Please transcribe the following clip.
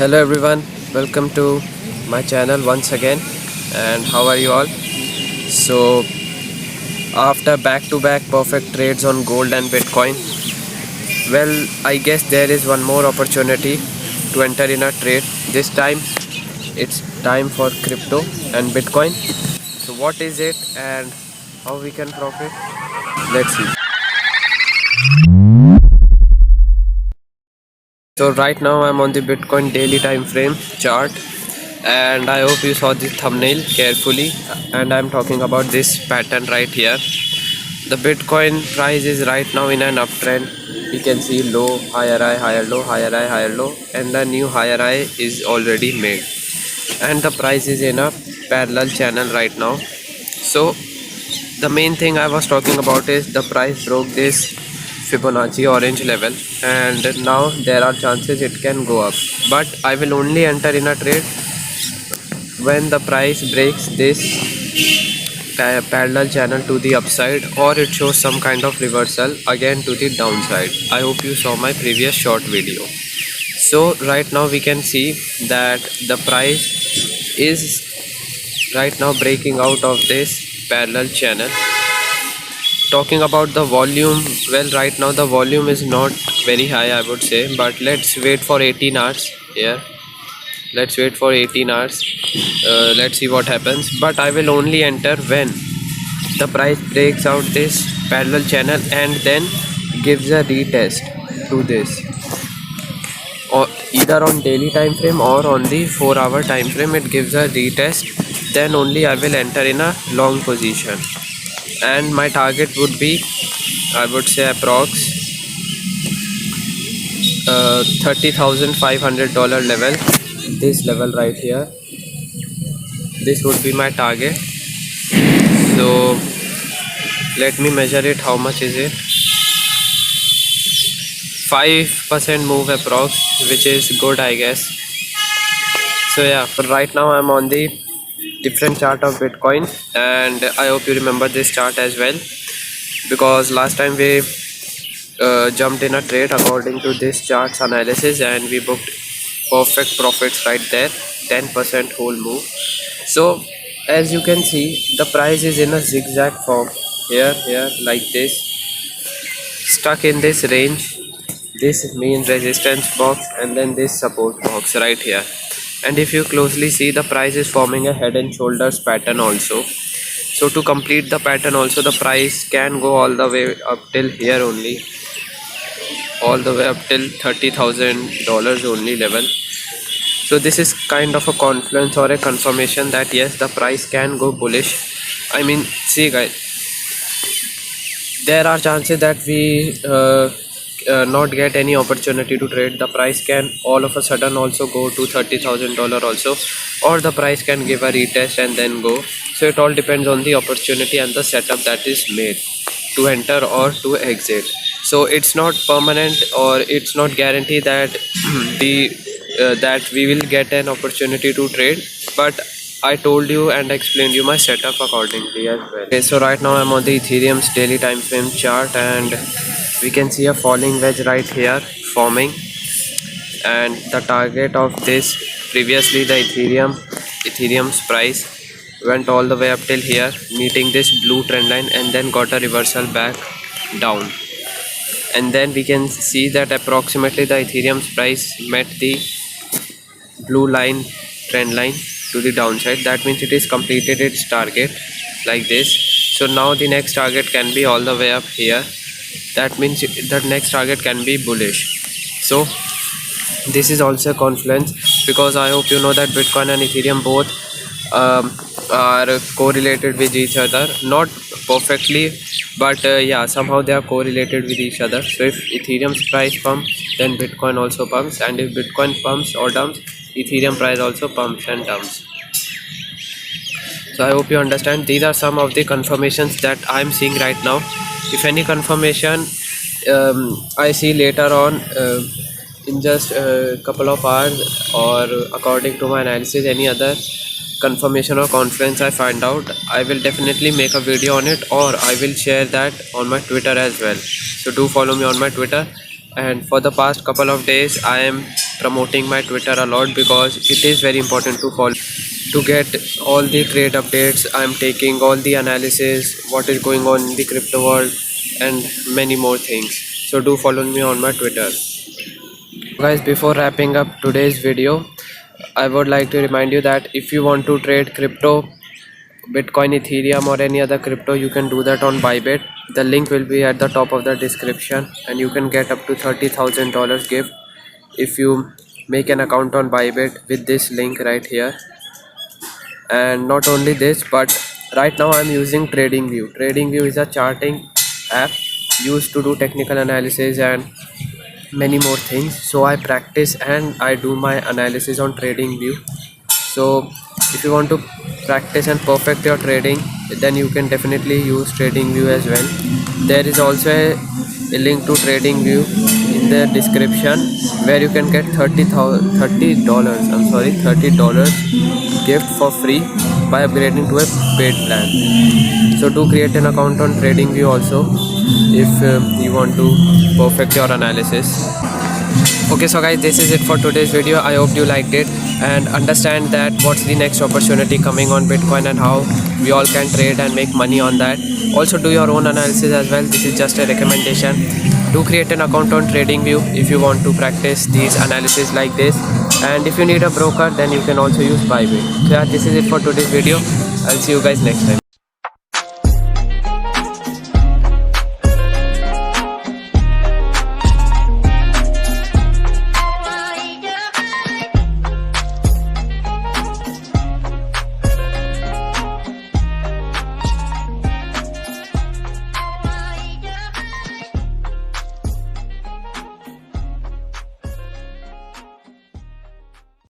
Hello everyone, welcome to my channel once again. And how are you all? So after back-to-back perfect trades on gold and Bitcoin, well, I guess there is one more opportunity to enter in a trade. This time it's time for crypto and Bitcoin. So what is it and how we can profit? Let's see. So right now I'm on the Bitcoin daily time frame chart, and I hope you saw the thumbnail carefully, and I'm talking about this pattern right here. The Bitcoin price is right now in an uptrend. You can see low, higher high, higher low, higher high, higher low, and the new higher high is already made, and the price is in a parallel channel right now. So the main thing I was talking about is the price broke this Fibonacci orange level, and now there are chances it can go up, but I will only enter in a trade when the price breaks this parallel channel to the upside, or it shows some kind of reversal again to the downside. I hope you saw my previous short video. So right now we can see that the price is right now breaking out of this parallel channel. Talking about the volume, well, right now the volume is not very high, I would say, but let's wait for 18 hours here. Let's wait for 18 hours. Let's see what happens, but I will only enter when the price breaks out this parallel channel and then gives a retest to this, or either on daily time frame or on the 4-hour time frame. It gives a retest, then only I will enter in a long position, and my target would be, I would say, approx $30,500 level. This level right here, this would be my target. So let me measure it. How much is it? 5% move approx, which is good, I guess. So yeah, but right now I'm on the different chart of Bitcoin, and I hope you remember this chart as well, because last time we jumped in a trade according to this chart's analysis, and we booked perfect profits right there, 10% whole move. So as you can see, the price is in a zigzag form here, like this, stuck in this range, this main resistance box, and then this support box right here. And if you closely see, the price is forming a head and shoulders pattern also. So to complete the pattern also, the price can go all the way up till here only, all the way up till $30,000 only level. So this is kind of a confluence or a confirmation that yes, the price can go bullish. I mean, see guys, there are chances that we not get any opportunity to trade. The price can all of a sudden also go to $30,000 also, or the price can give a retest and then go. So it all depends on the opportunity and the setup that is made to enter or to exit. So it's not permanent, or it's not guaranteed that that we will get an opportunity to trade, but I told you and explained you my setup accordingly as well. Okay, so right now I'm on the Ethereum's daily time frame chart, and we can see a falling wedge right here forming, and the target of this, previously the Ethereum's price went all the way up till here, meeting this blue trend line, and then got a reversal back down. And then we can see that approximately the Ethereum's price met the blue line trend line to the downside. That means it is completed its target like this. So now the next target can be all the way up here. That means that next target can be bullish. So this is also a confluence, because I hope you know that Bitcoin and Ethereum both are correlated with each other, not perfectly, but yeah, somehow they are correlated with each other. So if Ethereum's price pumps, then Bitcoin also pumps, and if Bitcoin pumps or dumps, Ethereum price also pumps and dumps. So I hope you understand. These are some of the confirmations that I'm seeing right now. If any confirmation I see later on in just a couple of hours, or according to my analysis, any other confirmation or confluence I find out, I will definitely make a video on it, or I will share that on my Twitter as well. So do follow me on my Twitter, And for the past couple of days I am promoting my Twitter a lot because it is very important to follow to get all the trade updates. I am taking all the analysis what is going on in the crypto world and many more things, so do follow me on my Twitter. Guys, before wrapping up today's video, I would like to remind you that if you want to trade crypto, Bitcoin, Ethereum or any other crypto, you can do that on Bybit. The link will be at the top of the description and you can get up to $30,000 gift if you make an account on Bybit with this link right here. And not only this, but right now I'm using TradingView. TradingView is a charting app used to do technical analysis and many more things. So I practice and I do my analysis on TradingView. So if you want to practice and perfect your trading, then you can definitely use TradingView as well. There is also a link to TradingView in the description where you can get $30 gift for free by upgrading to a paid plan. So do create an account on TradingView also if you want to perfect your analysis. Okay, so guys, this is it for today's video. I hope you liked it and understand that what's the next opportunity coming on Bitcoin and how we all can trade and make money on that. Also do your own analysis as well. This is just a recommendation. Do create an account on TradingView if you want to practice these analysis like this, and if you need a broker then you can also use Bybit. So yeah, this is it for today's video. I'll see you guys next time.